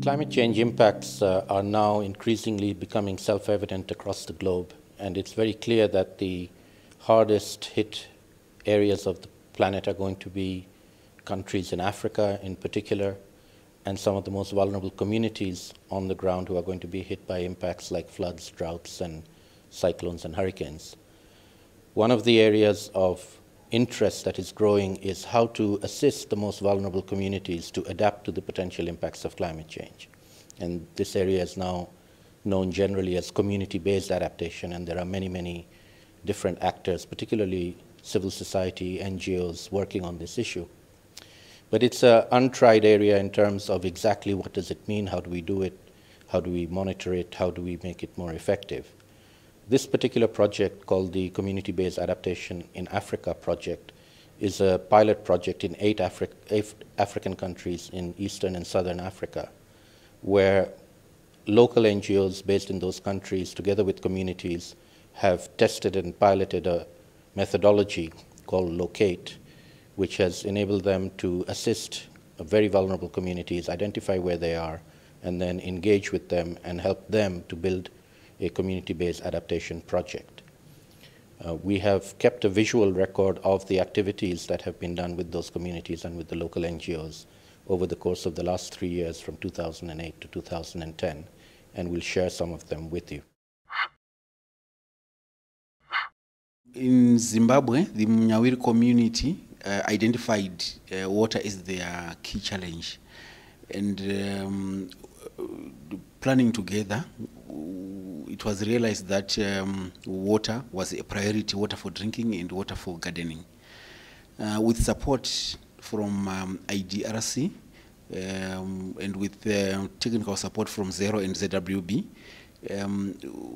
Climate change impacts are now increasingly becoming self-evident across the globe, and it's very clear that the hardest hit areas of the planet are going to be countries in Africa in particular, and some of the most vulnerable communities on the ground who are going to be hit by impacts like floods, droughts, and cyclones and hurricanes. One of the areas of interest that is growing is how to assist the most vulnerable communities to adapt to the potential impacts of climate change. And this area is now known generally as community-based adaptation, and there are many, many different actors, particularly civil society, NGOs, working on this issue. But it's an untried area in terms of exactly what does it mean, how do we do it, how do we monitor it, how do we make it more effective. This particular project, called the Community-Based Adaptation in Africa project, is a pilot project in eight African countries in Eastern and Southern Africa, where local NGOs based in those countries, together with communities, have tested and piloted a methodology called Locate, which has enabled them to assist very vulnerable communities, identify where they are, and then engage with them and help them to build a community-based adaptation project. We have kept a visual record of the activities that have been done with those communities and with the local NGOs over the course of the last 3 years, from 2008 to 2010, and we'll share some of them with you. In Zimbabwe, the Mnyawiri community identified water as their key challenge, and planning together, it was realized that water was a priority, water for drinking and water for gardening. With support from IDRC and with technical support from Zero and ZWB,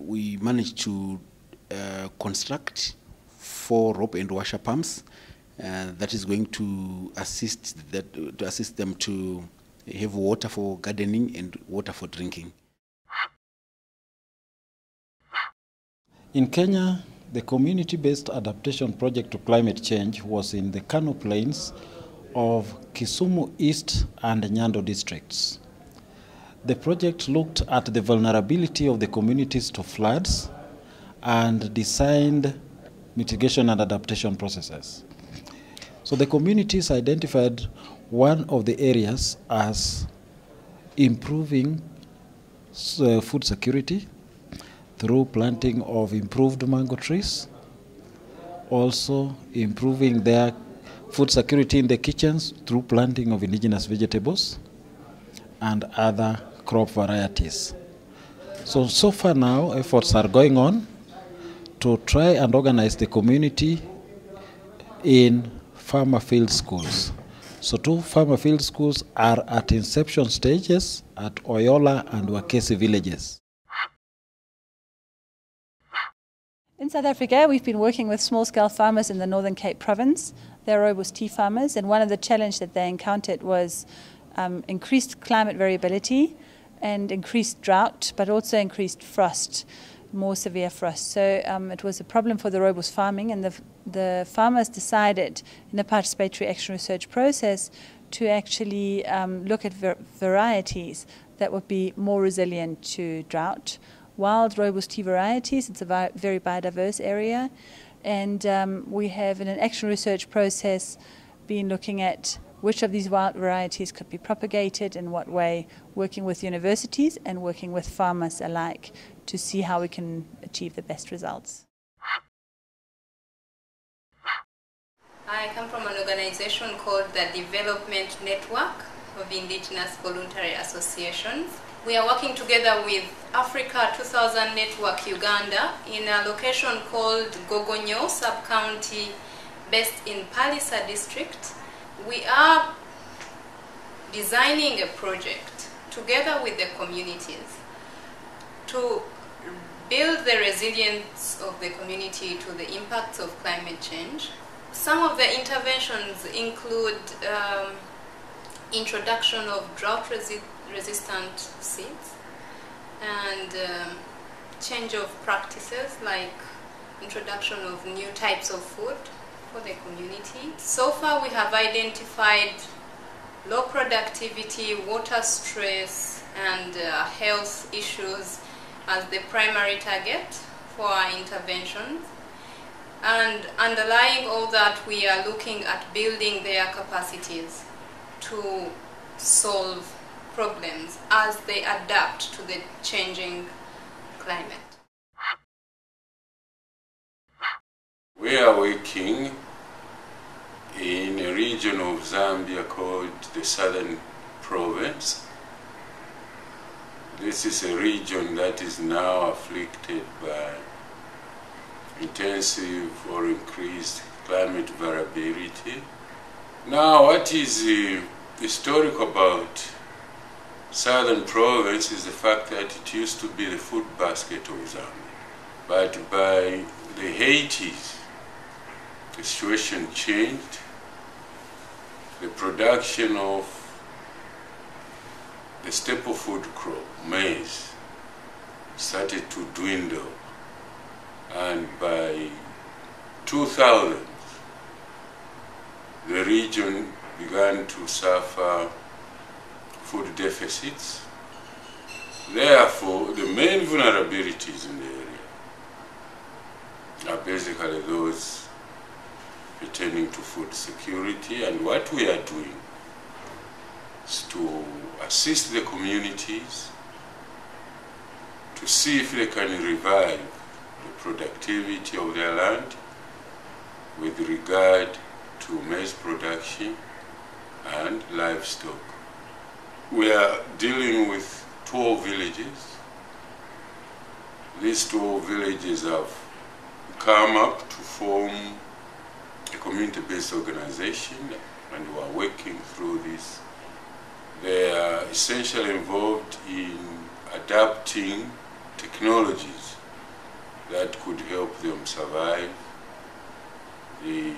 we managed to construct 4 rope and washer pumps that is going to assist them to have water for gardening and water for drinking. In Kenya, the community-based adaptation project to climate change was in the Kano Plains of Kisumu East and Nyando districts. The project looked at the vulnerability of the communities to floods and designed mitigation and adaptation processes. So the communities identified one of the areas as improving food security through planting of improved mango trees, also improving their food security in the kitchens through planting of indigenous vegetables and other crop varieties. So far now, efforts are going on to try and organize the community in farmer field schools. So 2 farmer field schools are at inception stages at Oyola and Wakesi villages. In South Africa, we've been working with small-scale farmers in the Northern Cape province. They're rooibos tea farmers, and one of the challenges that they encountered was increased climate variability and increased drought, but also increased frost, more severe frost. So it was a problem for the rooibos farming, and the farmers decided in the participatory action research process to actually look at varieties that would be more resilient to drought. Wild rooibos tea varieties, it's a very biodiverse area, and we have in an action research process been looking at which of these wild varieties could be propagated, in what way, working with universities and working with farmers alike to see how we can achieve the best results. I come from an organization called the Development Network of Indigenous Voluntary Associations. We are working together with Africa 2000 Network Uganda in a location called Gogonyo sub-county based in Palisa district. We are designing a project together with the communities to build the resilience of the community to the impacts of climate change. Some of the interventions include introduction of drought-resistant seeds and change of practices like introduction of new types of food for the community. So far we have identified low productivity, water stress, and health issues as the primary target for our interventions. And underlying all that, we are looking at building their capacities to solve problems as they adapt to the changing climate. We are working in a region of Zambia called the Southern Province. This is a region that is now afflicted by intensive or increased climate variability. Now, what is historic about Southern Province is the fact that it used to be the food basket of Zambia. But by the 80s, the situation changed. The production of the staple food crop, maize, started to dwindle. And by 2000, the region began to suffer food deficits. Therefore, the main vulnerabilities in the area are basically those pertaining to food security, and what we are doing is to assist the communities to see if they can revive the productivity of their land with regard to maize production and livestock. We are dealing with 12 villages. These 12 villages have come up to form a community-based organization, and we are working through this. They are essentially involved in adapting technologies that could help them survive the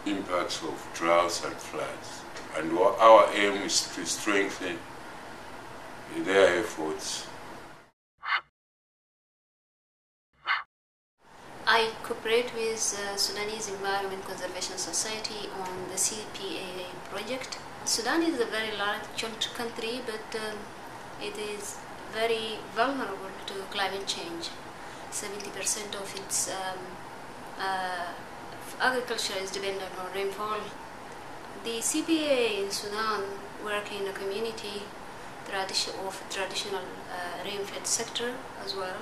impacts of droughts and floods. And our aim is to strengthen their efforts. I cooperate with Sudanese Environment Conservation Society on the CPAA project. Sudan is a very large country, but it is very vulnerable to climate change. 70% of its agriculture is dependent on rainfall. The CPAA in Sudan work in a community of traditional rain-fed sector as well.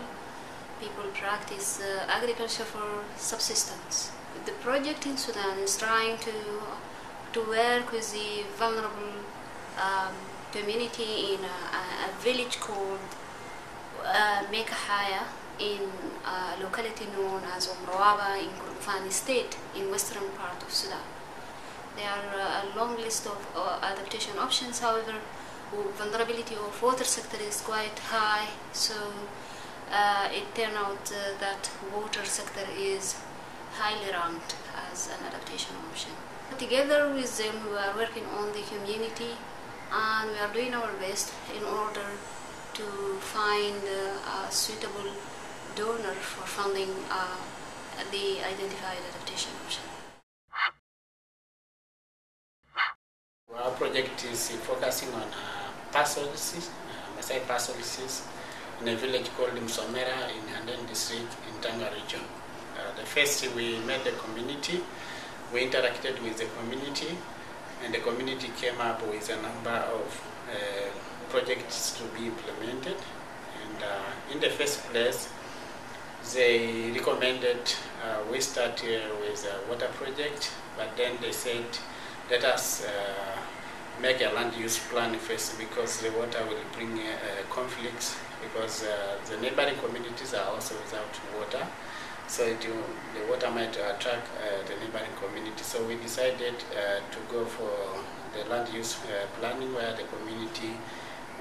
People practice agriculture for subsistence. The project in Sudan is trying to work with the vulnerable community in a village called Mekahaya in a locality known as Omroaba in Kordofan state in western part of Sudan. There are a long list of adaptation options, however, vulnerability of water sector is quite high, so it turned out that water sector is highly ranked as an adaptation option. Together with them, we are working on the community, and we are doing our best in order to find a suitable donor for funding the identified adaptation option. Our project is focusing on pastoralis, Maasai pastoralis, in a village called Msomera in Anden district in Tanga region. The first we met the community, we interacted with the community, and the community came up with a number of projects to be implemented. And in the first place, they recommended we start with a water project, but then they said, let us make a land use plan first, because the water will bring conflicts, because the neighboring communities are also without water. So the water might attract the neighboring community. So we decided to go for the land use planning, where the community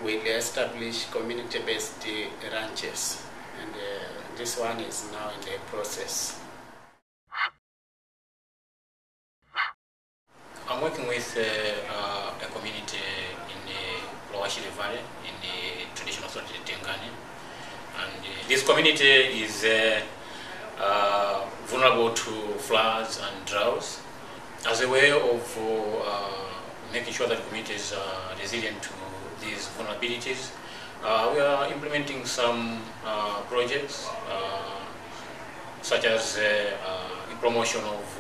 will establish community-based ranches. And this one is now in the process. I'm working with a community in the Lower Shire Valley, in the traditional society Tengani. And this community is vulnerable to floods and droughts. As a way of making sure that communities are resilient to these vulnerabilities, we are implementing some projects such as the promotion of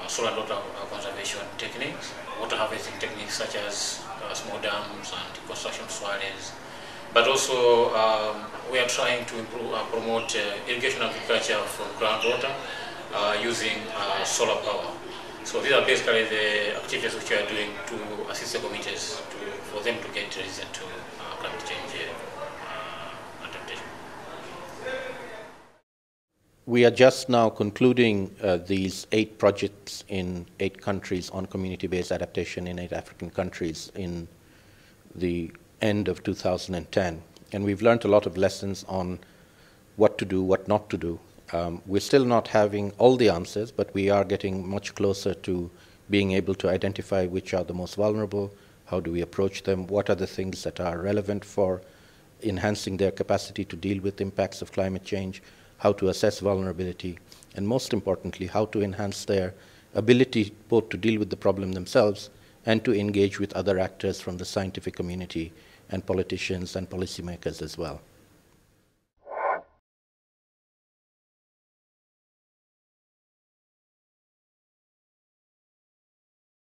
soil and water conservation techniques, water harvesting techniques such as small dams and construction swales. But also we are trying to promote irrigation agriculture for groundwater using solar power. So these are basically the activities which we are doing to assist the communities for them to get resistant to climate change adaptation. We are just now concluding these 8 projects in 8 countries on community-based adaptation in 8 African countries in the end of 2010. And we've learned a lot of lessons on what to do, what not to do. We're still not having all the answers, but we are getting much closer to being able to identify which are the most vulnerable, how do we approach them, what are the things that are relevant for enhancing their capacity to deal with impacts of climate change, how to assess vulnerability, and most importantly, how to enhance their ability both to deal with the problem themselves and to engage with other actors from the scientific community and politicians and policymakers as well.